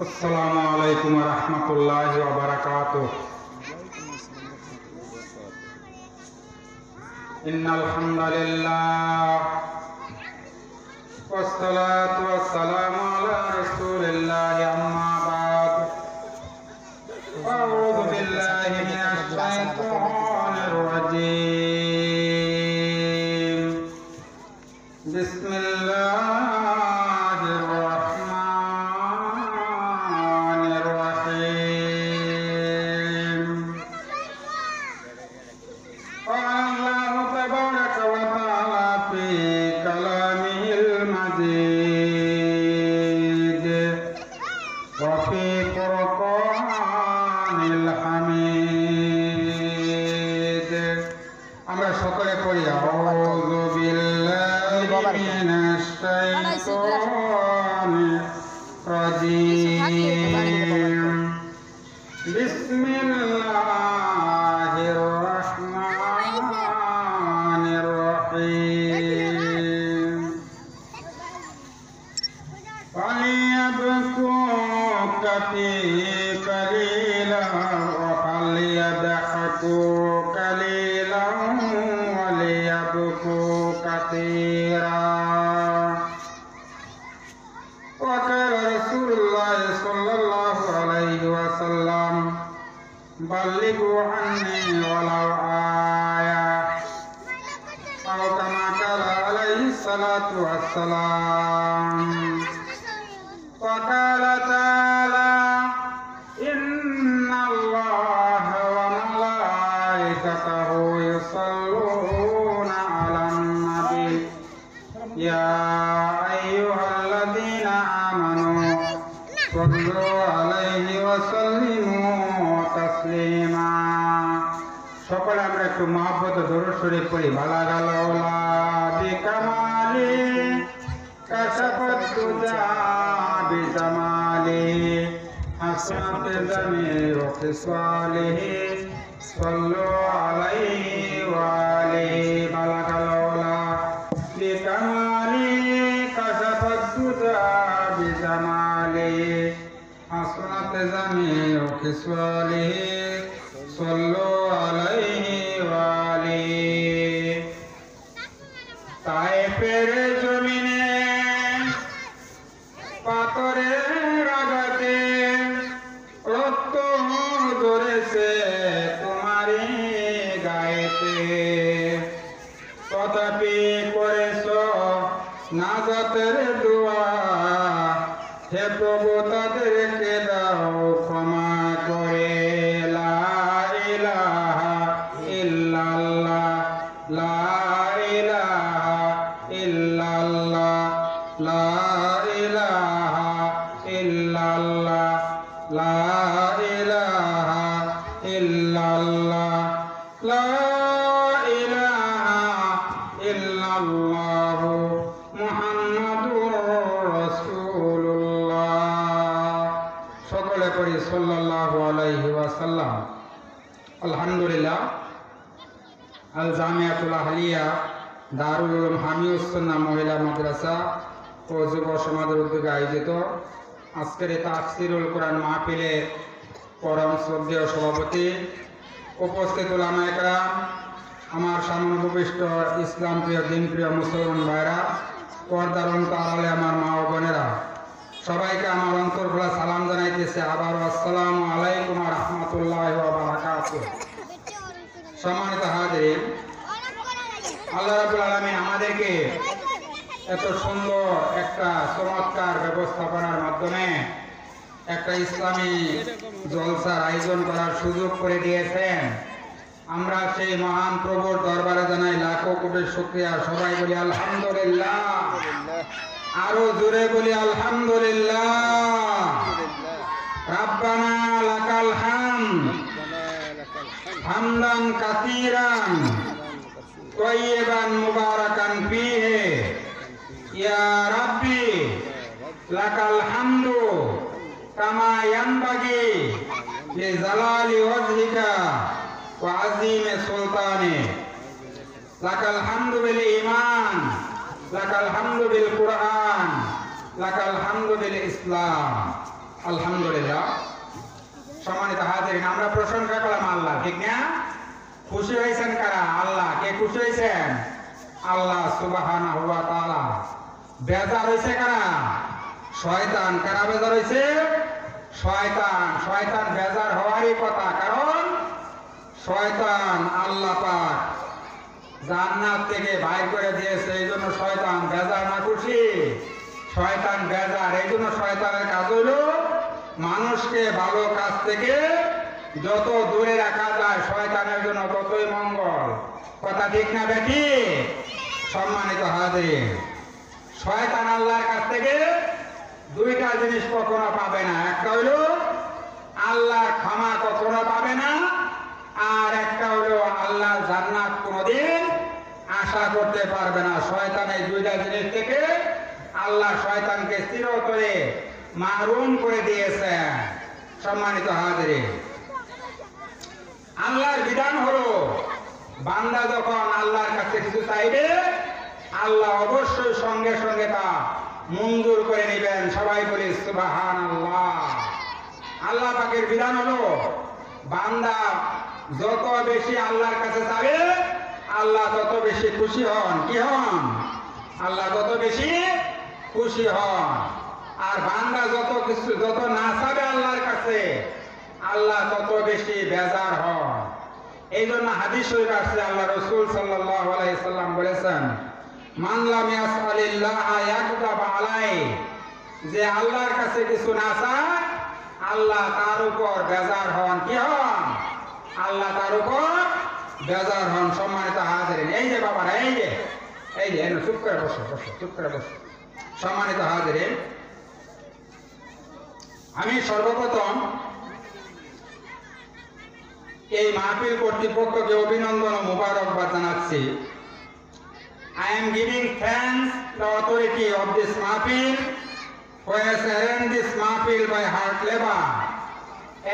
আসসালামু আলাইকুম ওয়া রাহমাতুল্লাহি ওয়া বারাকাতুহু। ইন্নাল হামদুলিল্লাহ ওয়াসসালাতু ওয়াসসালামু আলা রাসূলিল্লাহ আম্মা বা'দ। আউযু বিল্লাহি মিনাশ শাইতানির রাজীম। বিসমিল্লাহির রাহমানির রাহিম। আল্লাহু তাবারাকা ওয়া তাআলা ফি কালামিহিল মাজিদ ওয়া ফি ফুরকানিল হামিদ। আমরা সকলে পড়ি আউযু বিল্লাহি মিনাশ শাইতানির রাজীম। বিসমিল্লাহির রাহমানির রাহিম। فليبكوا قليلا وفليضحكوا قليلا وليبكوا كثيرا. وقال رسول الله صلى الله عليه وسلم بلغوا عني ولو آية أو كما قال عليه الصلاة والسلام. وقال تعالى إن الله وملائكته يصلون على النبي يا أيها الذين آمنوا صلوا عليه وسلموا تسليما. সকলে আমরা একটু মহব্বত দরুদ শরীফ পড়ি। বালাগাল ওলা বিকামালি কাশাফাত দুজা বিজামালি হাসনাত জামিল খিসালিহি সাল্লু আলাইহি ওয়া আলিহি। বালাগাল ওলা বিকামালি কাশাফাত দুজা বিজামালি হাসনাত জামিল খিসালিহি সাল্লু আলাইহি ওয়া আলিহি। তায়েফের জমিনে পাথরের আঘাতে রক্ত ঝরেছে তোমারই গায়েতে, তথাপি করেছ নাজাতের দোয়া। হে প্রভু তাদেরকে দাও ক্ষমা করে। লা ইলাহা ইল্লাল্লাহ লা ইলাহা ইল্লাল্লাহ লা ইলাহা ইল্লাল্লাহ লা ইলাহা ইল্লাল্লাহ লা ইলাহা ইল্লাল্লাহ মুহাম্মাদুর রাসূলুল্লাহ। সকলে পড়ি সাল্লাল্লাহু আলাইহি ওয়াসাল্লাম। আলহামদুলিল্লাহ, আল জামিয়াতুল আহলিয়া দারুল উলুম হামিউস সুন্নাহ মহিলা মাদ্রাসা ও যুব সমাজের উদ্যোগে আয়োজিত আজকের এই তাফসীরুল কোরআন মাহফিলের পরম শ্রদ্ধেয় সভাপতি, উপস্থিত উলামায়ে কেরাম, আমার সামনে উপবিষ্ট ইসলাম প্রিয় দিন প্রিয় মুসলমান ভাইরা, পর্দার অন্তরালে আমার মা ও বোনেরা, সবাইকে আমার অন্তর খোলা সালাম জানাইতেছে। আবার আসসালামু আলাইকুম ওয়া রাহমাতুল্লাহি ওয়া বারাকাতুহু। সম্মানিত হাজিরিন, আল্লাহ রাব্বুল আলামিন আমাদেরকে এত সুন্দর একটা চমৎকার ব্যবস্থাপনার মাধ্যমে একটা ইসলামী জলসার আয়োজন করার সুযোগ করে দিয়েছেন। আমরা সেই মহান প্রভুর দরবারে জানাই লাখো কোটি শুকরিয়া। সবাই বলি আলহামদুলিল্লাহ, আরো জোরে বলি আলহামদুলিল্লাহ। রাব্বানা লাকাল হামদ হামদান কাসীরান তয়্যিবান মুবারাকান ফীহি ইয়া রাব্বি লাকাল হামদু কামা ইয়ানবাগি লিজালালি ওয়াজহিকা ওয়া আযীমি সুলতানি। লাকাল হামদু বিল ঈমান, লাকাল হামদু বিল কুরআন, লাকাল হামদু বিল ইসলাম। আলহামদুলিল্লাহ। সম্মানিত হাজিরিন, আমরা প্রশংসা করলাম আল্লাহ, ঠিক না? খুশি হয়েছেন কারা? আল্লাহ। কে খুশি হয়েছেন? আল্লাহ সুবহানাহু ওয়া তাআলা। বেজার হয়েছে কারা? শয়তান। কারা বেজার হয়েছে? শয়তান। শয়তান বেজার হওয়ারই কথা, কারণ শয়তান আল্লাহ পাক জান্নাত থেকে বাইর করে দিয়েছে, এই জন্য শয়তান বেজার। না খুশি? শয়তান বেজার। এই জন্য শয়তানের কাজ হলো মানুষকে ভালো কাজ থেকে যত দূরে রাখা যায় শয়তানের জন্য ততই মঙ্গল। কথা ঠিক না বেটি? সম্মানিত হাজির, শয়তান আল্লাহর কাছ থেকে দুইটা জিনিস কখনো পাবে না। একটা হলো আল্লাহর ক্ষমা কখনো পাবে না, আর একটা হলো আল্লাহর জান্নাত কোনোদিন আশা করতে পারবে না। শয়তান এই দুইটা জিনিস থেকে আল্লাহ শয়তানকে চিরতরে মাহরুম করে দিয়েছেন। সম্মানিত হাজির, আল্লাহর বিধান হলো বান্দা যখন আল্লাহর কাছে কিছু চাইবে আল্লাহ অবশ্যই সঙ্গে সঙ্গে তা মঞ্জুর করে নেবেন। সবাই বলি সুবহানাল্লাহ। আল্লাহ পাকের বিধান হলো বান্দা যত বেশি আল্লাহর কাছে যাবে আল্লাহ তত বেশি খুশি হন। কি হন? আল্লাহ তত বেশি খুশি হন। আর বান্দা যত না চাবে আল্লাহর কাছে আল্লাহ তত বেশি বেজার হন। এই জন্য হাদিস শরীফ আসছে, আল্লাহ রাসূল সাল্লাল্লাহু আলাইহি সাল্লাম বলেছেন, মান লাম ইয়াসআলিল্লাহ ইয়াগদাব আলাইহি, যে আল্লাহর কাছে কিছু না চায় আল্লাহ তার উপর বেজার হন। কি হন? আল্লাহ তার উপর বেজার হন। সম্মানিত হাজিরিন, এই যে বাবারা, এই যে চুপ করে বসো, চুপ করে বসো। সম্মানিত হাজিরিন, আমি সর্বপ্রথম এই মাহফিল কর্তৃপক্ষকে অভিনন্দন ও মুবারকবাদ জানাচ্ছি। I am giving thanks to the authority of this mahfil who has arranged this mahfil by hard labor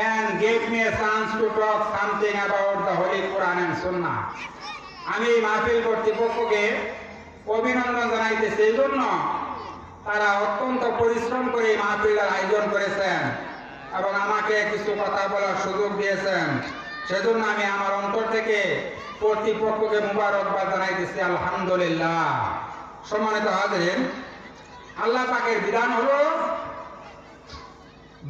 and gave me a chance to talk something about the Holy Quran and Sunnah. আমি এই মাহফিল কর্তৃপক্ষকে অভিনন্দন জানাইতেছি, এই জন্য তারা অত্যন্ত পরিশ্রম করে এই মাহফিলের আয়োজন করেছেন এবং আমাকে কিছু কথা বলার সুযোগ দিয়েছেন। সেজন্য আমি আমার অন্তর থেকে কর্তৃপক্ষকে মুবারকবাদ জানাইতেছি। আলহামদুলিল্লাহ। সম্মানিত হাজিরিন, আল্লাহ পাকের বিধান হলো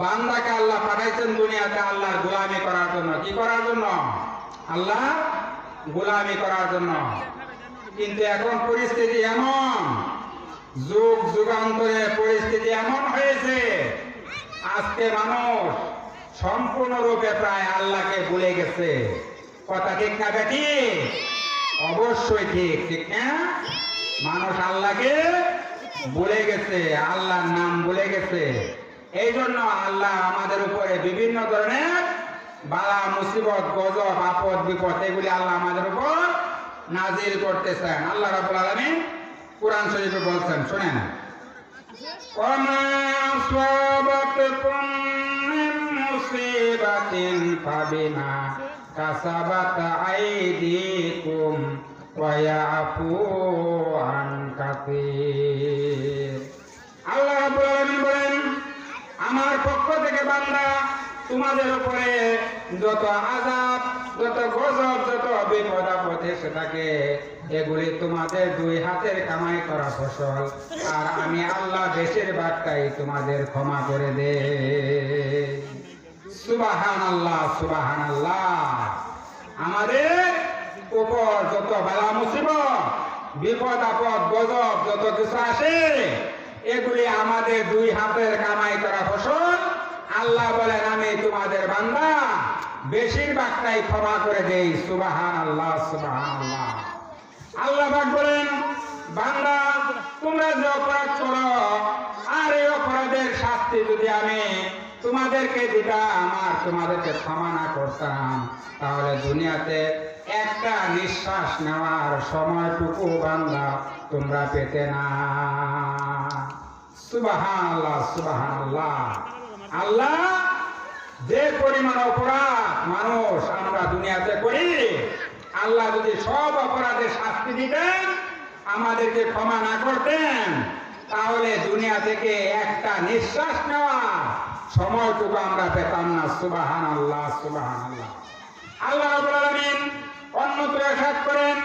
বান্দাকে আল্লাহ পাঠাইছেন দুনিয়াতে আল্লাহর গোলামি করার জন্য। কি করার জন্য? আল্লাহ গোলামি করার জন্য। কিন্তু এখন পরিস্থিতি এমন, যুগ যুগান্তরে পরিস্থিতি এমন হয়েছে, আজকে মানুষ সম্পূর্ণরূপে প্রায় আল্লাহকে ভুলে গেছে। কথা ঠিক না বেটি? অবশ্যই ঠিক, ঠিক না? মানুষ আল্লাহকে ভুলে গেছে, আল্লাহর নাম ভুলে গেছে। এই জন্য আল্লাহ আমাদের উপরে বিভিন্ন ধরনের বালা মুসিবত, গজব, আপদ, বিপদ এগুলি আল্লাহ আমাদের উপর নাজিল করতেছেন। আল্লাহ রাব্বুল আলামিন কুরআন শরীফে বলছেন, শুনেন, ওয়ামা আসাবাতকুম মিন মুসিবাতিন ফাবিমা কাসাবাত আইদিকুম ওয়া ইয়াফু আন কাসীর। আল্লাহ রাব্বুল আলামিন বলেন, আমার পক্ষ থেকে বান্দা তোমাদের উপরে যত আযাব, যত গজব, যত বিপদ আপদ এসে থাকে এগুলি তোমাদের দুই হাতের কামাই করা ফসল, আর আমি আল্লাহ বেশিরভাগটাই তোমাদের ক্ষমা করে দে। সুবহানাল্লাহ, সুবহানাল্লাহ। আমাদের উপর যত বালা মুসিবত, বিপদ আপদ, গজব যত কিছু আসে এগুলি আমাদের দুই হাতের কামাই করা ফসল। আল্লাহ বলেন, আমি তোমাদের বান্দা বেশিরভাগটাই ক্ষমা করে দেই। সুবহানাল্লাহ, সুবহানাল্লাহ। আল্লাহ পাক বলেন, বান্দা তোমরা যে অপরাধ করো আর এই অপরাধের শাস্তি যদি আমি তোমাদেরকে দিতাম আর তোমাদেরকে ক্ষমা না করতাম, তাহলে দুনিয়াতে একটা নিঃশ্বাস নেওয়ার সময়টুকু বান্দা তোমরা পেতে না। সুবহানাল্লাহ, সুবহানাল্লাহ। আল্লাহ যে পরিমাণ অপরাধ মানুষ আমরা দুনিয়াতে করি, আল্লাহ যদি সব অপরাধের শাস্তি দিতেন আমাদেরকে ক্ষমা না করতেন, তাহলে দুনিয়া থেকে একটা নিঃশ্বাস নেওয়া সময়টুকু আমরা পেতাম না। সুবহানাল্লাহ, সুবহানাল্লাহ। আল্লাহ রাব্বুল আলামিন অন্যত্র ইরশাদ করেন,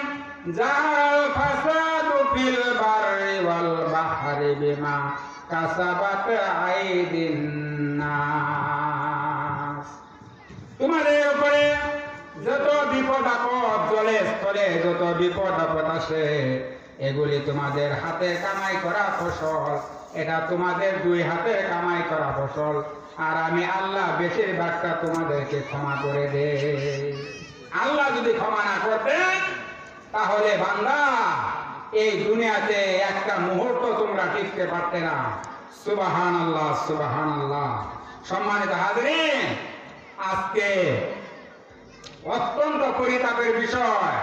জাহাল ফাসাদু ফিল বাররি ওয়াল বাহরি বিমা কাসাবাত আইদিন নাস। তোমাদের উপরে যত বিপদ আপদ, জলে স্থলে যত বিপদ আপদ আসে, এগুলি তোমাদের হাতে কামাই করা ফসল। এটা তোমাদের দুই হাতে কামাই করা ফসল। আর আমি আল্লাহ বেশিরভাগটা তোমাদেরকে ক্ষমা করে দে। আল্লাহ যদি ক্ষমা না করতেন, তাহলে বান্দা এই দুনিয়াতে একটা মুহূর্ত তোমরা টিকতে পারতে না। সুবহানাল্লাহ, সুবহানাল্লাহ। সম্মানিত হাজরিন, আজকে অত্যন্ত পরিতাপের বিষয়,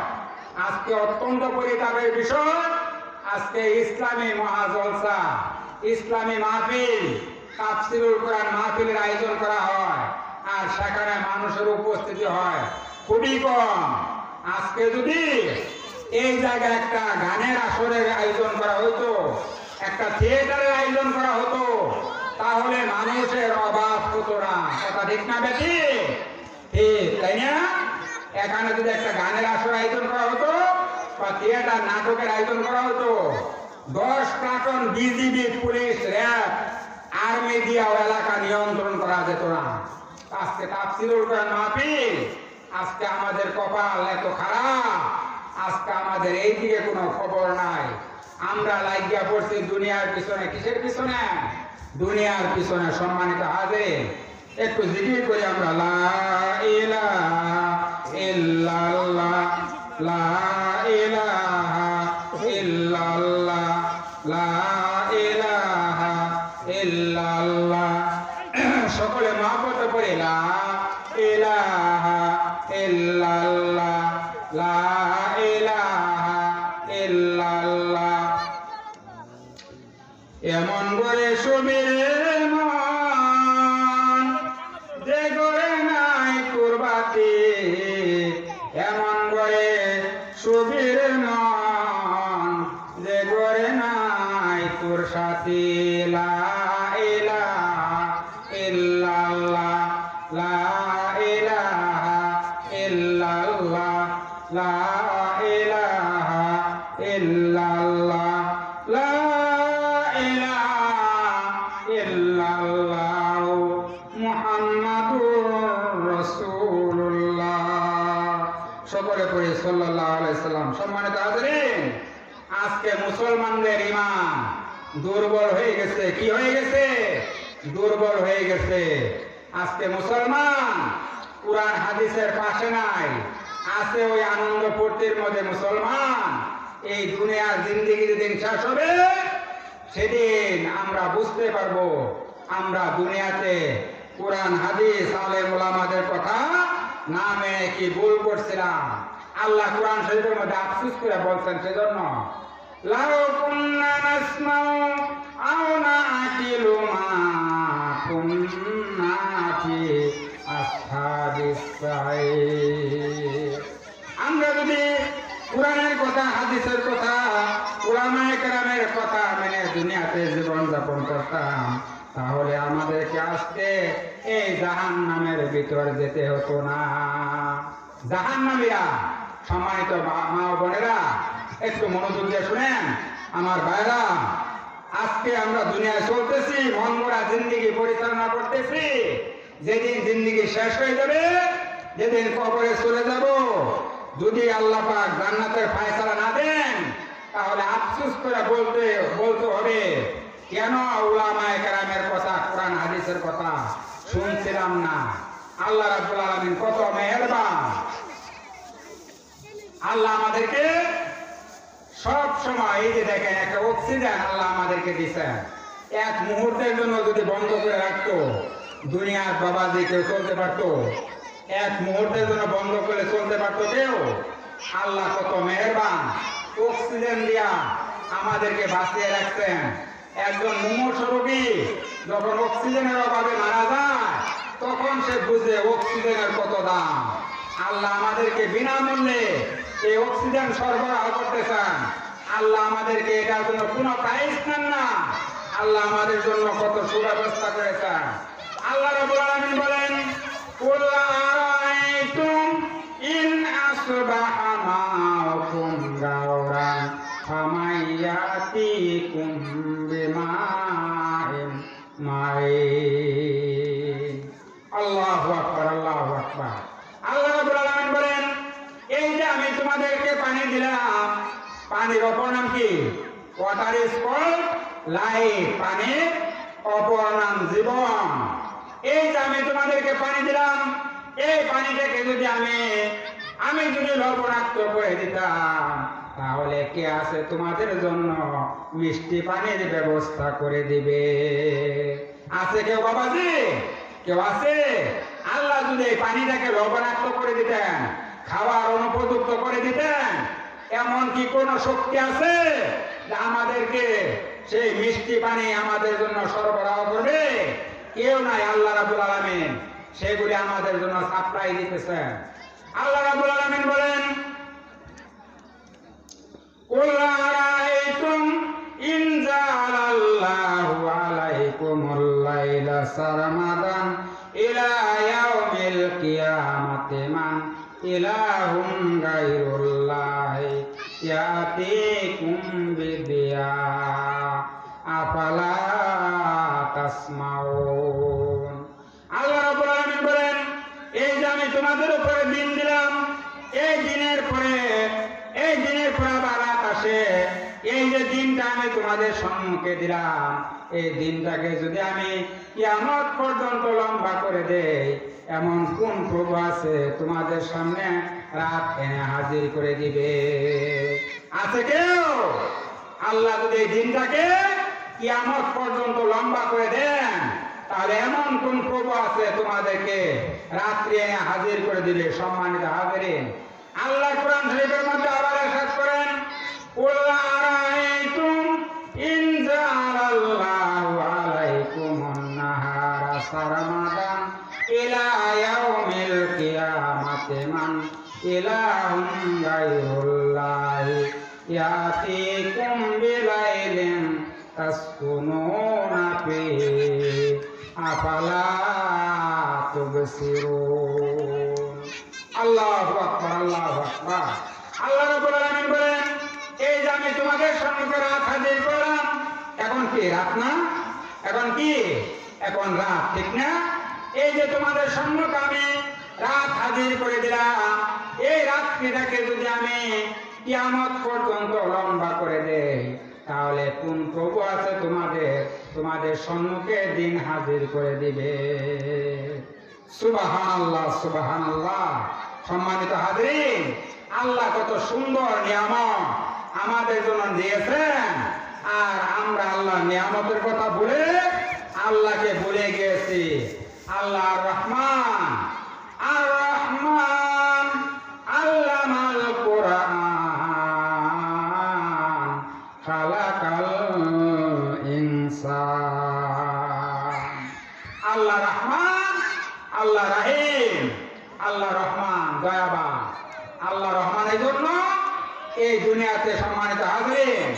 আজকে ইসলামী মহাজলসা, ইসলামী মাহফিল, তাফসীরুল কোরআন মাহফিলের আয়োজন করা হয়, আর সেখানে মানুষের উপস্থিতি হয় খুবই কম। আজকে যদি এই জায়গায় একটা গানের আসরের আয়োজন করা হতো, একটা থিয়েটারের আয়োজন করা হতো, তাহলে মানুষের অভাব হতো না। কথা ঠিক না বেশি? ঠিক, তাই না? এখানে যদি একটা গানের আসর আয়োজন করা হতো বা থিয়েটার নাটকের আয়োজন করা হতো, 10 platoon BGB, police, RAB, army দিয়েও এলাকা নিয়ন্ত্রণ করা যেত না। আজকে তাফসীরুল কোরআন মাহফিল, আজকে আমাদের কপাল এত খারাপ, আজকে আমাদের এই দিকে কোনো খবর নাই। আমরা লাগিয়া পড়ছি দুনিয়ার পিছনে। কিসের পিছনে? দুনিয়ার পিছনে। সম্মানিত হাজির, একটু জিকির করি আমরা, লা ইলাহা ইল্লাল্লাহ, লা ইলাহা ইল্লাল্লাহ, লা ইলাহা ইল্লাল্লাহ। সকলে মহব্বতে পড়ি, লা ইলাহা ইল্লাল্লাহ, লা ইলাহা ইল্লাল্লাহ। এমন করে সুবীর মন, যে করে নাই কুরবাতি, এমন করে সুবীর মন, যে করে নাই তোর সাথী। লা ইলাহা ইল্লাল্লাহ, লা ইলাহা ইল্লাল্লাহ, লা ইলাহা ইল্লাল্লাহ, লা সকলে পড়ি সাল্লাল্লাহু আলাইহি সাল্লাম। সম্মানিত হাজিরিন, আজকে মুসলমানদের ঈমান দুর্বল হয়ে গেছে। কি হয়ে গেছে? দুর্বল হয়ে গেছে। আজকে মুসলমান কুরআন হাদিসের পাশে নাই, আছে ওই আনন্দ ফুর্তির মধ্যে মুসলমান। এই দুনিয়ার জিন্দেগি যেদিন শেষ হবে, সেদিন আমরা বুঝতে পারবো আমরা দুনিয়াতে কুরআন হাদিস আলেম ওলামাদের কথা না মেনে কি ভুল করছিলাম। আল্লাহ কুরআন শরীফের মধ্যে আফসোস করে বলছেন, সেজন্য লাউ কুন্না নাসমাউ আও নাআকিলু মা কুন্না ফি আসহাবিস সাঈর। আমরা যদি কুরআনের কথা, হাদিসের কথা, উলামায়ে কেরামের কথা মেনে দুনিয়াতে জীবন যাপন করতাম, তাহলে আমাদেরকে আজকে এই জাহান্নামের ভিতর যেতে হতো না। জাহান্নামীরা, সম্মানিত মা ও বোনেরা, একটু মনোযোগ দিয়ে শুনেন আমার ভাইরা। আজকে আমরা দুনিয়ায় চলতেছি, মন গড়া জিন্দেগি পরিচালনা করতেছি। যেদিন জিন্দেগি শেষ হয়ে যাবে, যেদিন কবরে চলে যাব, যদি আল্লাহ পাক জান্নাতের ফয়সালা না দেন, তাহলে আফসোস করে বলতে হবে, কেন উলামায়ে কেরামের কথা, কোরআন হাদিসের কথা শুনছিলাম না। আল্লাহ রাব্বুল আলামিন কত মেহেরবান। আল্লাহ আমাদেরকে সব সময়, এই যে দেখেন, একটা অক্সিজেন আল্লাহ আমাদেরকে দিচ্ছেন। এক মুহূর্তের জন্য যদি বন্ধ করে রাখতো, দুনিয়ার বাবাজি কেউ চলতে পারতো? এক মুহূর্তের জন্য বন্ধ করে চলতে পারতো কেউ? আল্লাহ কত মেহেরবান, অক্সিজেন দিয়া আমাদেরকে বাঁচিয়ে রাখছেন। একজন মুমূর্ষ রোগী যখন অক্সিজেনের অভাবে মারা যায়, তখন সে বুঝে অক্সিজেনের কত দাম। আল্লাহ আমাদেরকে বিনামূল্যে এই অক্সিজেন সরবরাহ করতেছেন। আল্লাহ আমাদেরকে এটার জন্য কোনো প্রাইজ নেন না। আল্লাহ আমাদের জন্য কত সুব্যবস্থা করেছেন। আল্লাহ রাব্বুল আলামিন বলেন, কুল আরাইতুম ইন আসবাহা মাউকুম গাওরান ফামাইয়াতিকুম বিমাইন মাইন। আল্লাহু আকবার, আল্লাহু আকবার। আল্লাহ রাব্বুল আলামিন বলেন, এই যে আমি তোমাদেরকে পানি দিলাম, পানির অপর নাম কি? Water is called life. পানির অপর নাম জীবন। এই যে আমি তোমাদেরকে পানি দিলাম, এই পানিটাকে যদি আমি যদি লবণাক্ত করে দিতাম, তাহলে কে আছে তোমাদের জন্য মিষ্টি পানির ব্যবস্থা করে দিবে? আছে কেউ বাবাজি? কেউ আছে? আল্লাহ যদি এই পানিটাকে লবণাক্ত করে দিতেন, খাবার অনুপযুক্ত করে দিতেন, এমন কি কোন শক্তি আছে যে আমাদেরকে সেই মিষ্টি পানি আমাদের জন্য সরবরাহ করবে? কেউ নাই। আল্লাহ রাব্বুল আলামিন সেগুলি আমাদের জন্য সাপ্লাই দিতেছেন। আল্লাহ রাব্বুল আলামিন বলেন, কুল আরাইতুম ইন জাআলাল্লাহু আলাইকুমুল লাইলা সারমাদান ইলা ইয়াউমিল কিয়ামাতি মান ইলাহুম গায়রুল্লাহি ইয়াতিকুম বিদিয়া আফালা তাসমাউন। আল্লাহ রাব্বুল আলামিন বলেন, এই যে আমি তোমাদের উপরে দিন দিলাম, এই দিনের পরে আবার রাত আসে। এই যে দিনটা আমি তোমাদের সম্মুখে দিলাম, এই দিনটাকে যদি আমি কিয়ামত পর্যন্ত লম্বা করে দেই, এমন কোন প্রভু আছে তোমাদের সামনে রাত এনে হাজির করে দিবে? আছে কেউ? আল্লাহ যদি এই দিনটাকে কিয়ামত পর্যন্ত লম্বা করে দেন, তাহলে এমন কোন প্রভু আছে তোমাদেরকে রাত্রি এনে হাজির করে দিবে? সম্মানিত হাজিরিন, আল্লাহ কোরআন শরীফের মধ্যে আবার ইরশাদ করেন, কুল আরাইতুম ইন জাআলাল্লাহু আলাইকুমুন নাহারা সারমাদান ইলা ইয়াউমিল কিয়ামাতি মান ইলাহুম গায়রুল্লাহি ইয়াতিকুম বিলাইলিন তাসকুনুনা ফিহি আফালা তুবসিরুন। আল্লাহু আকবার, আল্লাহু আকবার। আল্লাহ রাব্বুল আলামিন বলেন, এই যে আমি তোমাদের সম্মুখে রাত হাজির করলাম, এখন কি রাত না? এখন কি? এখন রাত, ঠিক না? এই যে তোমাদের সম্মুখে আমি রাত হাজির করে দিলাম, এই রাত্রিটাকে যদি আমি কিয়ামত পর্যন্ত লম্বা করে দেই, তাহলে কোন প্রভু আছে তোমাদের সম্মুখে দিন হাজির করে দিবে? সুবহানাল্লাহ, সুবহানাল্লাহ। সম্মানিত হাজিরিন, আল্লাহ কত সুন্দর নিয়ামত আমাদের জন্য দিয়েছেন, আর আমরা আল্লাহ নিয়ামতের কথা ভুলে আল্লাহকে ভুলে গিয়েছি। আল্লাহ রহমান, আর রহমান আল্লামাল কুরআন খালাকাল ইনসান। আল্লাহ রহমান, আল্লাহ রহিম, আল্লাহ রহমান দয়াবান। আল্লাহ রহমানের জন্য এই দুনিয়াতে সম্মানিত হাজিরিন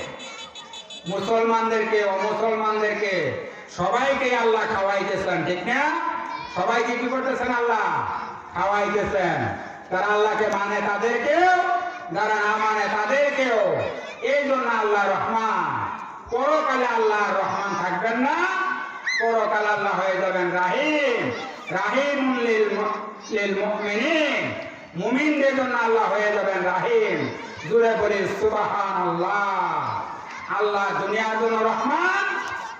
মুসলমানদেরকে অমুসলমানদেরকে সবাইকে আল্লাহ খাওয়াইতেছেন, ঠিক না? সবাইকে কি করতেছেন? আল্লাহ খাওয়াইতেছেন। যারা আল্লাহকে মানে তাদেরকেও, যারা না মানে তাদেরকেও। এই জন্য আল্লাহ রহমান। পরকালে আল্লাহ রহমান থাকবেন না, পরকালে আল্লাহ হয়ে যাবেন রাহিম। রাহিমুল লিল মুমিনিন, মুমিনদের জন্য আল্লাহ হয়ে যাবেন রাহিম। জুড়ে বলি সুবহানাল্লাহ। আল্লাহ দুনিয়ার জন্য রহমান,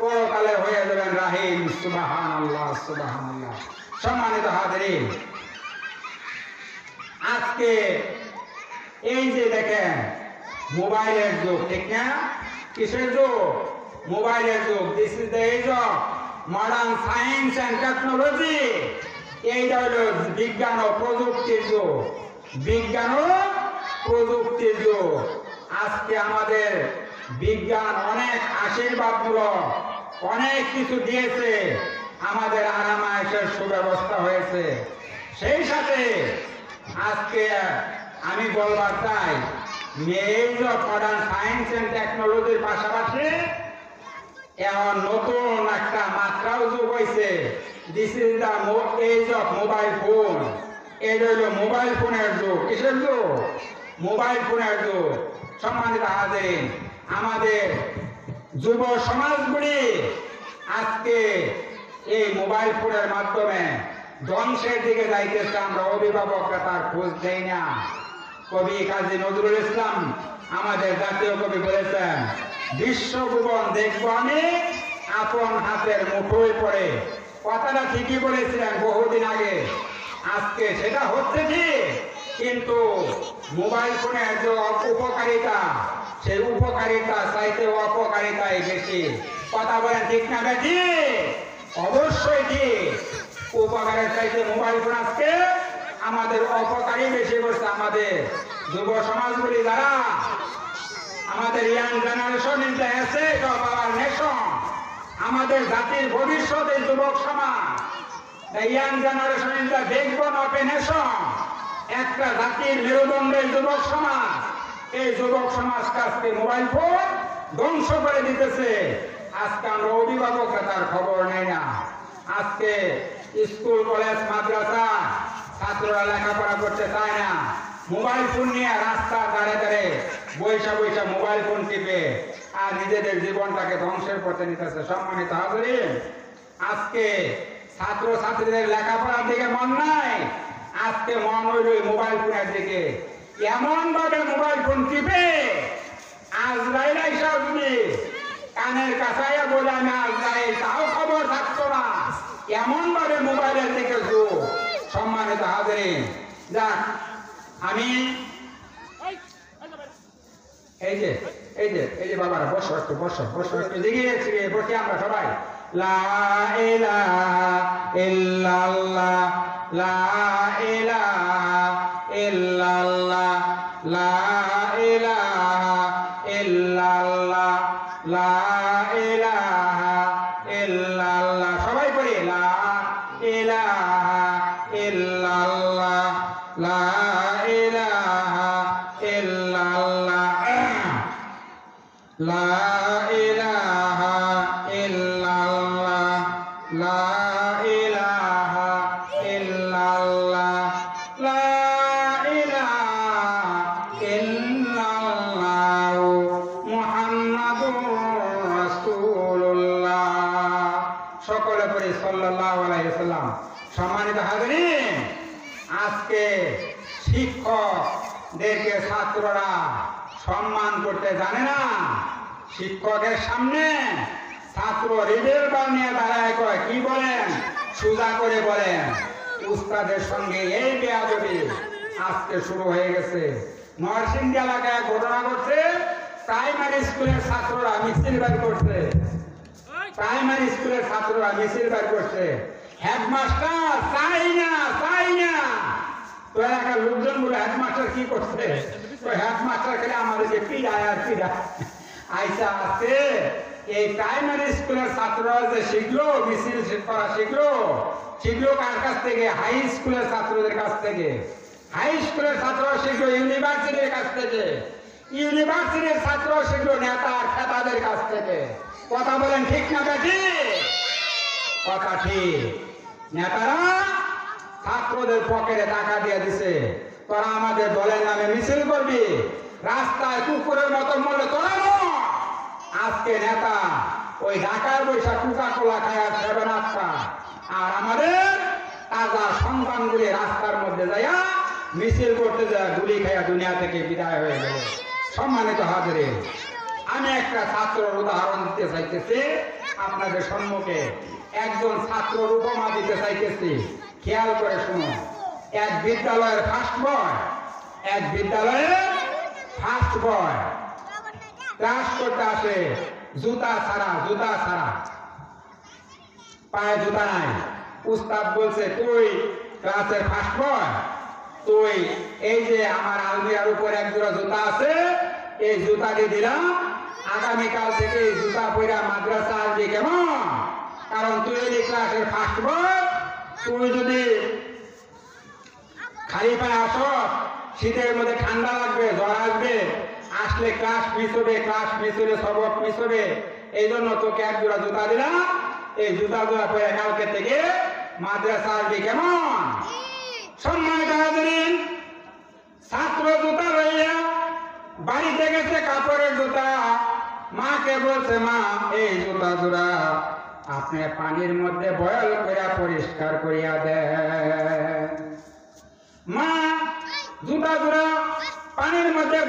পরকালে হয়ে যাবেন রাহিম। সুবহানাল্লাহ, সুবহানাল্লাহ। সম্মানিত হাজিরিন, আজকে এই যে দেখেন মোবাইলের যুগ, ঠিক না? কিসের যুগ? মোবাইলের যুগ। This is the age of modern science and technology. এইটা হলো বিজ্ঞান ও প্রযুক্তির যুগ। বিজ্ঞান ও প্রযুক্তির যুগ। আজকে আমাদের বিজ্ঞান অনেক আশীর্বাদমূলক, অনেক কিছু দিয়েছে, আমাদের আরামায়েশের সুব্যবস্থা হয়েছে। সেই সাথে আজকে আমি বলবার চাই, age of modern science and টেকনোলজির পাশাপাশি এখন নতুন একটা মাত্রাও যোগ হয়েছে। This is the age of mobile phone. এই হইল মোবাইল ফোনের যুগ। কিসের যুগ? মোবাইল ফোনের যুগ। সম্মানিত হাজিরিন, আমাদের যুব সমাজগুলি আজকে এই মোবাইল ফোনের মাধ্যমে ধ্বংসের দিকে যাইতেছে। আমরা অভিভাবকরা তার খোঁজ দেই না। কবি কাজী নজরুল ইসলাম আমাদের জাতীয় কবি বলেছেন, বিশ্বভুবন দেখবো আমি আপন হাতের মুঠোয় পড়ে। কথাটা ঠিকই বলেছিলেন বহুদিন আগে। আজকে সেটা হচ্ছে ঠিক, কিন্তু মোবাইল ফোনের যে উপকারিতা, সেই উপকারিতা চাইতে অপকারিতাই বেশি। কথা বলেন ঠিক না বেশি? অবশ্যই ঠিক। উপকারের চাইতে মোবাইল ফোন আজকে আমাদের অপকারী বেশি করছে। আমাদের যুব সমাজগুলি যারা আমাদের ইয়াং জেনারেশন ইন্ডিয়া আছে, পাওয়ার নেশন, আমাদের জাতির ভবিষ্যৎ এই যুবক সমাজ। Young generation India backbone of a nation, একটা জাতির মেরুদণ্ডের যুবক সমাজ। এই যুবক সমাজকে আজকে মোবাইল ফোন ধ্বংস করে দিতেছে। আজকে আমরা অভিভাবকরা তার খবর নেই না। আজকে স্কুল কলেজ মাদ্রাসা ছাত্ররা লেখাপড়া করতে চায় না। মোবাইল ফোন নিয়ে রাস্তার ধারে ধারে বৈশা বৈশা মোবাইল ফোন টিপে আর নিজেদের জীবনটাকে ধ্বংসের পথে নিতেছে। সম্মানিত হাজিরিন, আজকে ছাত্র ছাত্রীদের লেখাপড়ার দিকে মন নাই, আজকে মন হইল মোবাইল ফোনের দিকে। এমন ভাবে মোবাইল ফোন টিপে আজরাইল আইসা যদি কানের কাছাইয়া বলে আমি আজরাইল, তাও খবর থাকতো না। এমন ভাবে মোবাইলের দিকে যুগ। সম্মানিত হাজিরিন, যাক আমি এই যে বাবারা বসো একটু, বসো একটু দিকে বসি আমরা সবাই। লা ইলাহা ইল্লাল্লাহ, লা ইলাহা ইল্লাল্লাহ, লা ইলাহা ইল্লাল্লাহ, লা ইলাহা ইল্লাল্লাহ। সবাই পড়ি লা ইলাহা ইল্লাল্লাহ, লা ইলাহা ইল্লাল্লাহ, লা ইলাহা ইল্লাল্লাহ, লা ইলাহা ইল্লাল্লাহ, লা ইলাহা ইল্লাল্লাহ, মুহাম্মাদুর রাসূলুল্লাহ। সকলে পড়ি সাল্লাল্লাহু আলাইহি ওয়াসাল্লাম। সম্মানিত হাজিরিন, আজকে শিক্ষকদেরকে ছাত্ররা সম্মান করতে জানে না। শিক্ষকের সামনে ছাত্র রিভলভার নিয়ে দাঁড়ায় কয়, কি বলেন, সোজা করে বলেন। উস্তাদের সঙ্গে এই বেয়াদবি আজকে শুরু হয়ে গেছে। নরসিংদী এলাকায় ঘটনা ঘটছে, প্রাইমারি স্কুলের ছাত্ররা মিছিল বের করছে। প্রাইমারি স্কুলের ছাত্ররা মিছিল বের করছে। হেডমাস্টার চাই না। তো এলাকার লোকজন বলে হেডমাস্টার কি করছে? হেডমাস্টার খেলে আমাদেরকে পিড়ায় আর পিড়ায়। আইসা আছে এই প্রাইমারি স্কুলের ছাত্ররা যে শিখলো মিছিল করা, শিখলো কার কাছ থেকে? হাই স্কুলের ছাত্রদের কাছ থেকে। হাই স্কুলের ছাত্ররা শিখলো ইউনিভার্সিটির কাছ থেকে। ইউনিভার্সিটির ছাত্ররা শিখলো নেতা খেতাদের কাছ থেকে। কথা বলেন ঠিক না বেটি? কথা ঠিক। নেতারা ছাত্রদের পকেটে টাকা দিয়ে দিছে, তোরা আমাদের দলের নামে মিছিল করবি, রাস্তায় কুকুরের মতো মরলে তোরা। আজকে নেতা ওই ঢাকার বৈশা কোকা কোলা খায়, সেভেন আপ খায়, আর আমাদের তাজা সন্তানগুলি রাস্তার মধ্যে যাইয়া মিছিল করতে যায়, গুলি খাইয়া দুনিয়া থেকে বিদায় হয়ে গেল। সম্মানিত হাজিরিন, আমি একটা ছাত্রের উদাহরণ দিতে চাইতেছি আপনাদের সম্মুখে। একজন ছাত্রের উপমা দিতে চাইতেছি, খেয়াল করে শুনো। এক বিদ্যালয়ের ফার্স্ট বয় ক্লাস করতে আসে, জুতা ছাড়া, পায়ে জুতা নাই। উস্তাদ বলছে, তুই ক্লাসের ফার্স্ট বয়, তুই এই যে আমার আলমিরার উপর এক জোড়া জুতা আছে, এই জুতাটি দিলাম, আগামীকাল থেকে এই জুতা পরে মাদ্রাসা আসবি, কেমন? কারণ তুই এই ক্লাসের ফার্স্ট বয়, তুই যদি খালি পায়ে আসো, শীতের মধ্যে ঠান্ডা লাগবে, জ্বর আসবে, আসলে ক্লাস মিস হবে সবক মিস হবে, এই জন্য তোকে এক জোড়া জুতা দিলাম, এই জুতা জোড়া পরে কালকে থেকে মাদ্রাসা আসবি, কেমন? সম্মানিত হাজিরিন, ছাত্র জুতা লইয়া বাড়িতে গেছে, কাপড়ের জুতা। মাকে বলছে, মা এই জুতা জোড়া আপনি পানির মধ্যে বয়ল করিয়া পরিষ্কার করিয়া দেন। মা জুতা জোড়া পানির মধ্যে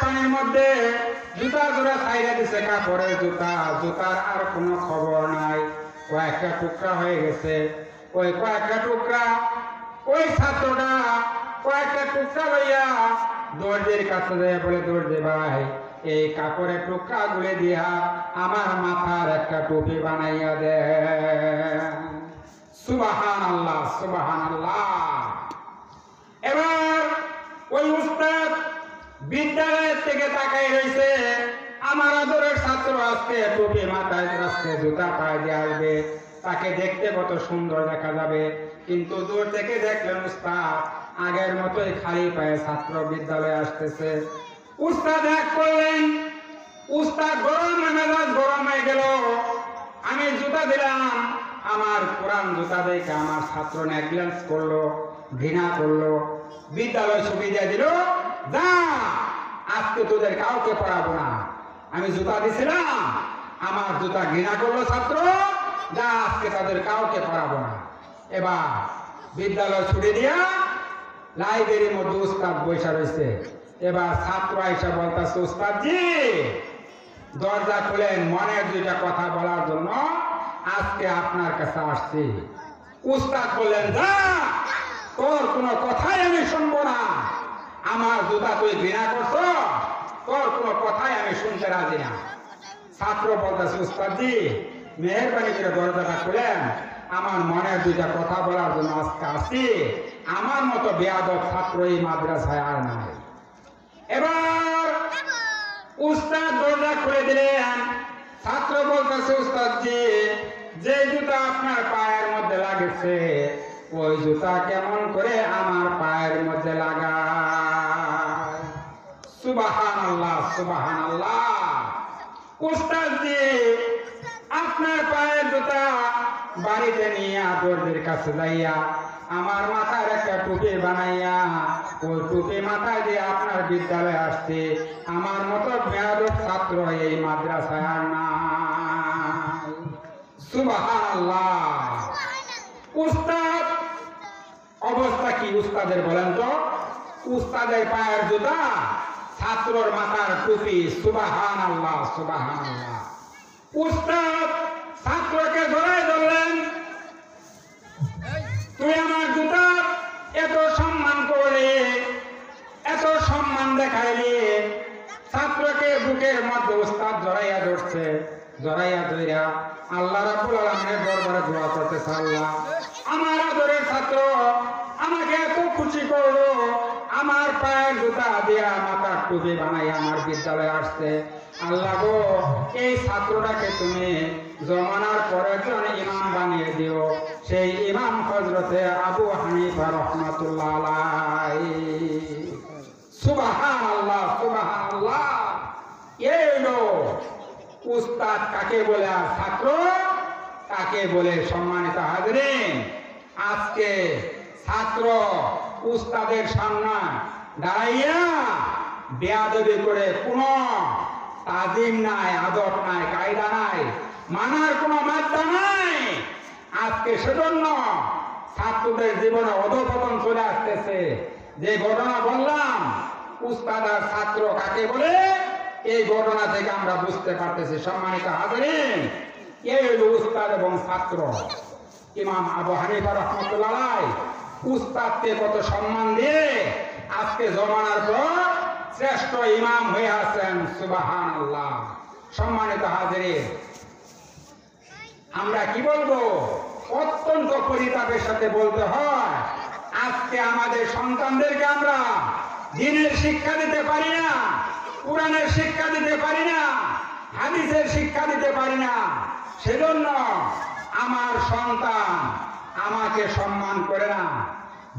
পানির মধ্যে জুতা জোড়া ছাইড়া দিছে, কাপড়ের জুতা। জুতার আর কোনো খবর নাই, কয়েকটা টুকরা হয়ে গেছে। ওই কয়েকটা টুকরা ওই ছাত্রটা কয়েকটা টুকরা লইয়া দর্জির কাছে যায়, বলে দর্জি ভাই এই কাপড়ের টুকরা গুলে দিয়া আমার মাথার একটা টুপি বানাইয়া দে। সুবহানাল্লাহ, সুবহানাল্লাহ। এবার ওই উস্তাদ বিদ্যালয়ের থেকে তাকাই রয়েছে, আমার আদরের ছাত্র আজকে টুপি মাথায়, আজকে জুতা পায়ে দিয়ে আসবে, তাকে দেখতে কত সুন্দর দেখা যাবে। কিন্তু দূর থেকে দেখলেন উস্তাদ আগের মতোই খালি পায়ে ছাত্র বিদ্যালয়ে আসতেছে। উস্তাদ এক করলেন, উস্তাদ মেজাজ গরম হয়ে গেল। আমি জুতা দিলাম, আমার পুরান জুতা দেখে আমার ছাত্র নেগলেন্স করলো, ঘৃণা করলো, বিদ্যালয় ছুটি দিয়ে দিল, যা আজকে তোদের কাউকে পড়াবো না। আমি জুতা দিছিলাম, আমার জুতা ঘৃণা করলো ছাত্র, যা আজকে তাদের কাউকে পড়াবো না। এবার বিদ্যালয় ছুটি দিয়া লাইব্রেরির মধ্যে উস্তাদ বৈশা রয়েছে। এবার ছাত্র আইসা বলতেছে, উস্তাদ জি দরজা খুলেন, মনের দুইটা কথা বলার জন্য আজকে আপনার কাছে আসছি। উস্তাদ বললেন, যা তোর কোনো কথাই আমি শুনবো না, আমার জুতা তুই ঘৃণা করছো, তোর কোনো কথাই আমি শুনতে রাজি না। ছাত্র বলতেছে, উস্তাদ জি মেহেরবানি করে দরজাটা খুলেন, আমার মনের দুইটা কথা বলার জন্য আজকে আসছি। আমার মতো বেয়াদব ছাত্র এই মাদ্রাসায় আর নাই। এবার উস্তাদ দরজা খুলে দিলেন। ছাত্র বলতেছে, উস্তাদ জি যে জুতা আপনার পায়ের মধ্যে লাগেছে, ওই জুতা কেমন করে আমার পায়ের মধ্যে লাগায়? সুবহানাল্লাহ, সুবহানাল্লাহ। উস্তাদ জি আপনার পায়ের জুতা বাড়িতে নিয়ে দর্জির কাছে যাইয়া আমার মাথার একটা টুপি বানাইয়া ওই টুপি মাথায় দিয়ে আপনার বিদ্যালয়ে আসছে। আমার মতো বেয়াদব ছাত্র এই মাদ্রাসায় আর নাই। সুবহানাল্লাহ। উস্তাদ অবস্থা কি উস্তাদের বলেন তো? উস্তাদের পায়ের জুতা, ছাত্রর মাথার টুপি। সুবহানাল্লাহ, সুবহানাল্লাহ। উস্তাদ ছাত্রকে ধরে ধরলেন, তুই আমার জুতা এত সম্মান করলে, এত সম্মান দেখাইলি। ছাত্রকে বুকের মধ্যে উস্তাদ জড়াইয়া ধরছে, জড়াইয়া ধইরা আল্লাহ রাব্বুল আলামিনের দরবারে দোয়া করতেছে, আল্লাহ আমার আদরের ছাত্র আমাকে এত খুশি করলো, আমার পায়ের জুতা দিয়া মাথার টুপি বানাই আমার বিদ্যালয়ে আসছে। আল্লাহ গো এই ছাত্রটাকে তুমি জমানার পরে একজন ইমাম বানিয়ে দিও, সেই ইমাম হযরতে আবু হানিফা রাহমাতুল্লাহ আলাইহি। সুবহানাল্লাহ, সুবহানাল্লাহ। এলো উস্তাদ কাকে বলে আর ছাত্র কাকে বলে? সম্মানিত হাজিরিন, আজকে ছাত্র উস্তাদের সামনে দাঁড়াইয়া বেয়াদবি করে, কোনো তাজিম নাই, আদব নাই, কায়দা নাই, মানার কোনো মাত্রা নাই। আজকে সেজন্য ছাত্রদের জীবনে অধঃপতন চলে আসতেছে। যে ঘটনা বললাম উস্তাদ আর ছাত্র কাকে বলে, এই ঘটনা থেকে আমরা বুঝতে পারতেছি। সম্মানিত হাজিরিন, এই হলো উস্তাদ এবং ছাত্র। ইমাম আবু হানিফা রাহমাতুল্লাহ আলাইহি উস্তাদকে কত সম্মান দিয়ে আজকে জমানার পর শ্রেষ্ঠ ইমাম হয়ে আছেন। সুবহানাল্লাহ। সম্মানিত হাজিরিন, আমরা কি বলবো? অত্যন্ত পরিতাপের সাথে বলতে হয়, আজকে আমাদের সন্তানদেরকে আমরা দ্বীনের শিক্ষা দিতে পারি না, কোরআনের শিক্ষা দিতে পারি না, হাদিসের শিক্ষা দিতে পারি না। সেজন্য আমার সন্তান আমাকে সম্মান করে না,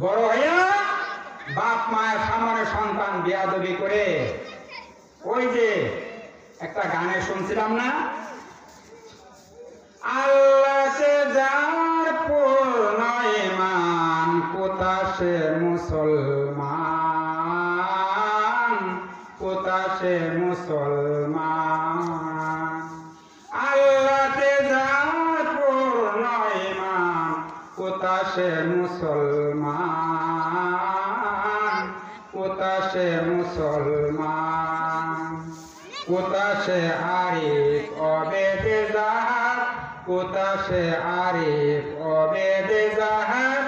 বড় হইয়া বাপ মায়ের সামনে সন্তান বেয়াদবি করে ওই যে একটা গানে শুনছিলাম না, আল্লাহতে যার পূর্ণ ঈমান কোথা সে মুসলমান, কোথা সে মুসলমান। আল্লাহতে যার পূর্ণ ঈমান কোথা সে মুসলমান, কোথা সে মুসলমান। কোথা সে আরিফ অবেদে জাহার, কোথা সে আরিফ অবেদে জাহার।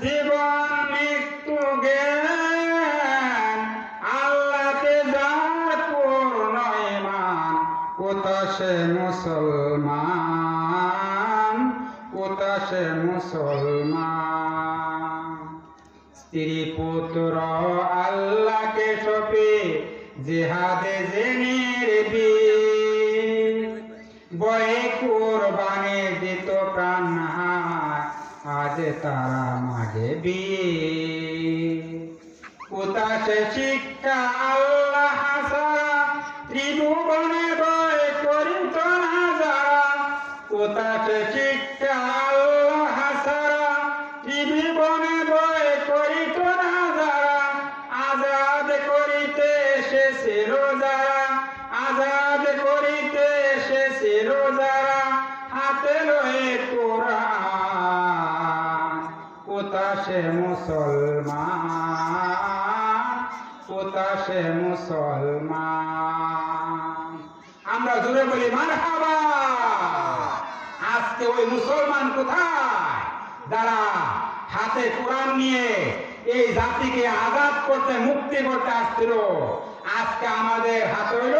জীবন মৃত্যু জ্ঞান আল্লাহতে যার পূর্ণ ঈমান কোথা সে মুসলমান, কোথা সে মুসলমান। স্ত্রী পুত্র আল্লাহকে সপে জিহাদে জেনের বীর, বয়ে কুরবানি দিত প্রাণ হায় আজ তারা মাঝে বীর। কোথা সে শিক্ষা আল্লাহ ছাড়া ত্রিভুবনে বয়ে করিত না যারা। কোথা সে শিক্ষা আল্লাহ ছাড়া ত্রিভুবনে বয়ে করিত না যারা। আজাদ করিতে এসেছিল যারা, আজাদ করিতে এসেছিল যারা, হাতে লয়ে কোরআন কোথা সে মুসলমান, কোথা সে মুসলমান। আমরা জুড়ে বলি মারহাবা। আজকে ওই মুসলমান কোথায় যারা হাতে কোরআন নিয়ে এই জাতিকে আজাদ করতে মুক্তি করতে আসছিল? আজকে আমাদের হাতে হইল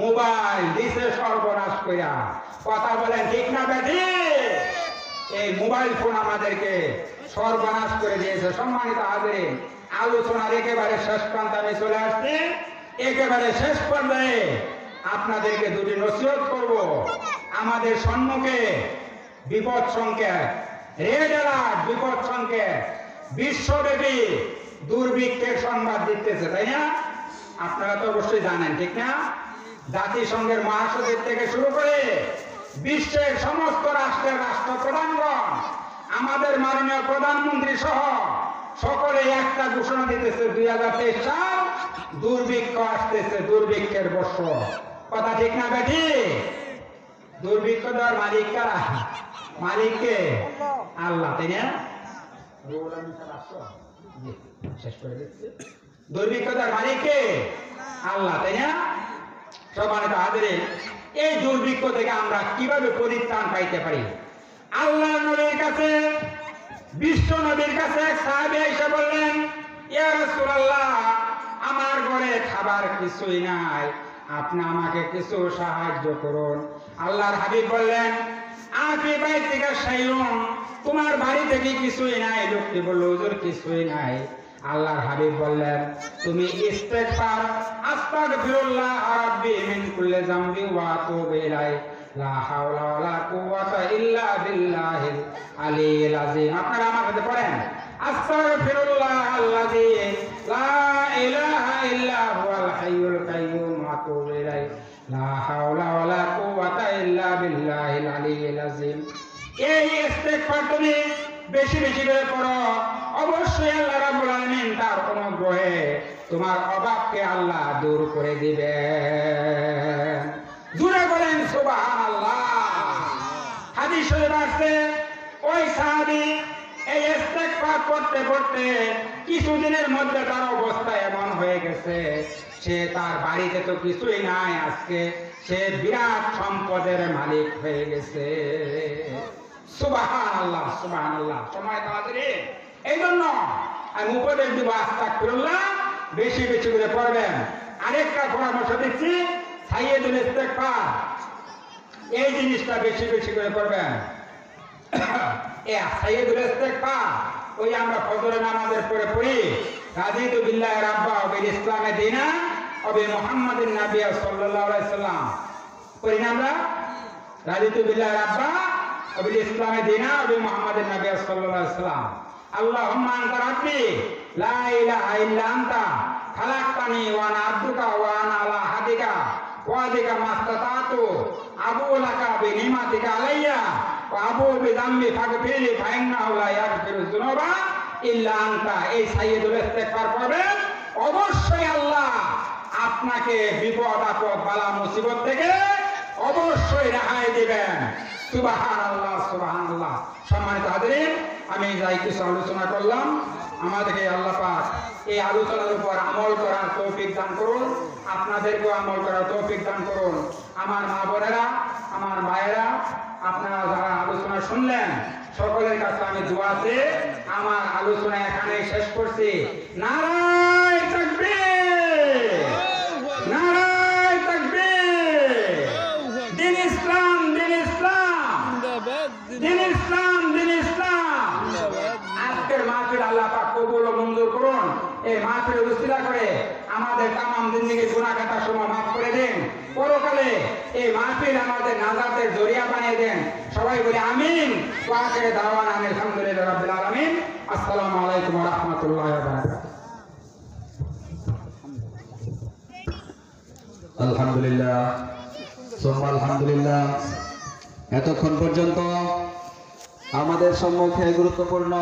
মোবাইল, দিছে সর্বনাশ কইরা। কথা বলেন ঠিক না বেঠি? এই মোবাইল ফোন আমাদেরকে সর্বনাশ করে দিয়েছে। সম্মানিত হাজিরিন, আলোচনার একেবারে শেষ প্রান্তে আমি চলে আসছি। একেবারে শেষ পর্যায়ে আপনাদেরকে দুটি নসিহত করব। আমাদের সম্মুখে বিপদ সংকেত, রেড অ্যালার্ট বিপদ সংকেত, বিশ্বব্যাপী দুর্ভিক্ষের সংবাদ দিতেছে, তাই না? আপনারা তো অবশ্যই জানেন, ঠিক না? জাতিসংঘের মহাসচিব থেকে শুরু করে বিশ্বের সমস্ত রাষ্ট্রের রাষ্ট্রপ্রধানগণ, আমাদের মাননীয় প্রধানমন্ত্রী সহ সকলে একটা ঘোষণা দিতেছে, 2023 সাল দুর্ভিক্ষ আসতেছে, দুর্ভিক্ষের বছর। কথা ঠিক না বেঠি? দুর্ভিক্ষ দেওয়ার মালিক কারা? মালিককে আল্লাহ, তাই না? শেষ করে দিচ্ছে। দুর্ভিক্ষ দেওয়ার মালিককে আল্লাহ, তাই না? সম্মানিত হাজিরিন, এই দুর্ভিক্ষ থেকে আমরা কিভাবে পরিত্রাণ পাইতে পারি? আল্লাহ নবীর কাছে, বিশ্ব নবীর কাছে এক সাহাবী এসে বললেন, ইয়া রাসূলুল্লাহ, আমার ঘরে খাবার কিছুই নাই, আপনি আমাকে কিছু সাহায্য করুন। আল্লাহর হাবিব বললেন, আপনি বাইরে থেকে শাইউন, তোমার বাড়ি থেকে কিছুই নাই। লোকটি বলল, হুজুর কিছুই নাই। আল্লাহর হাবিব বললেন, তুমি ইস্তেগফার, আস্তাগফিরুল্লাহ রাব্বি মিন কুল্লি যামবি ওয়া আতুবু ইলাইহি, লা হাওলা ওয়ালা কুওয়াতা ইল্লা বিল্লাহিল আলিয়্যিল আযীম। আপনারা আমার সাথে পড়েন, আস্তাগফিরুল্লাহ আল্লাযী লা ইলাহা ইল্লা হুয়াল হাইয়ুল কাইয়্যুম ওয়া আতুবু ইলাইহি, লা হাওলা ওয়ালা কুওয়াতা ইল্লা বিল্লাহিল আলিয়্যিল আযীম। এই ইস্তেগফার তুমি বেশি বেশি করে পড়ো, অবশ্যই আল্লাহ রাব্বুল আলামিন তার অনুগ্রহে তোমার অভাবকে আল্লাহ দূর করে দিবেন। জুড়ে বলেন সুবহানাল্লাহ। হাদিস শরীফে আছে, ওই সাহাবী এই ইস্তেগফার করতে করতে কিছুদিনের মধ্যে তার অবস্থা এমন হয়ে গেছে, সে তার বাড়িতে তো কিছুই নাই, আজকে সে বিরাট সম্পদের মালিক হয়ে গেছে। সুবহানাল্লাহ, সুবহানাল্লাহ। সম্মানিত হাজিরিন, এই জন্য আমি উপদেশ দিব, আস্তাগফিরুল্লাহ বেশি বেশি করে পড়বেন। আরেকটা পরামর্শ দিচ্ছি, সাইয়্যিদুল ইস্তেগফার, এই জিনিসটা বেশি বেশি করে পড়বেন। এই সাইয়্যিদুল ইস্তেগফার ওই আমরা ফজরের নামাজের পরে পড়ি, রাদিতু বিল্লাহি রাব্বা ওয়া বিল ইসলামি দীনা ওয়া বি মুহাম্মাদিন নাবিয়্যা সাল্লাল্লাহু আলাইহি সাল্লাম। পড়ি না আমরা? রাদিতু বিল্লাহি রাব্বা ওয়া বিল ইসলামি দীনা ওয়া বি মুহাম্মাদিন নাবিয়্যা সাল্লাল্লাহু আলাইহি সাল্লাম। আল্লাহুম্মা আনতা রাব্বি লা ইলাহা ইল্লা আনতা খালাক্তানি ওয়া আনা আবদুকা ওয়া আনা আলা হাদিকা ওয়াদিকা মাস্তাতাতু আবু লাকা বিনিমাতিকা আলাইয়া ওয়া আবু বিযামবি ফাগফিরলি ফাইন্নাহু লা ইয়াগফিরুয যুনুবা ইল্লা আনতা। এই সাইয়্যিদুল ইস্তিগফার করবেন, অবশ্যই আল্লাহ আপনাকে বিপদ আপদ বালা মুসিবত থেকে অবশ্যই রেহাই দিবেন। সুবহানাল্লাহ সুবহানাল্লাহ। সম্মানিত হাজিরিন, আমি যাই কিছু আলোচনা করলাম, আমাদেরকে আল্লাহ পাক এই আলোচনার উপর আমল করার তৌফিক দান করুন, আপনাদেরকেও আমল করার তৌফিক দান করুন। আমার মা বোনেরা, আমার মায়েরা, আপনারা যারা আলোচনা শুনলেন, সকলের কাছে আমি দোয়া চেয়ে আমার আলোচনা এখানে শেষ করছি। নারায়ে তাকবীর, নারায়ে তাকবীর। দিন ইসলাম, দিন ইসলাম, দিন ইসলাম, দিন ইসলাম। আজকের মাহফিল আল্লাহ পাক কবুল ও মঞ্জুর করুন। এই মাহফিল উসিলা করে আমাদের তামাম জিন্দেগির গুনাহ খাতা সমূহ মাফ করে দেন। পরকালে এই মাহফিল আমাদের নাজাতের জরিয়া বানিয়ে দেন। সবাই বলি আমিন। ওয়া আখিরু দাওয়ানা আলহামদুলিল্লাহি রাব্বিল আলামিন। আসসালামু আলাইকুম ওয়া রাহমাতুল্লাহি ওয়া বারাকাতুহু। আলহামদুলিল্লাহ, সুম্মা আলহামদুলিল্লাহ। এতক্ষণ পর্যন্ত আমাদের সম্মুখে গুরুত্বপূর্ণ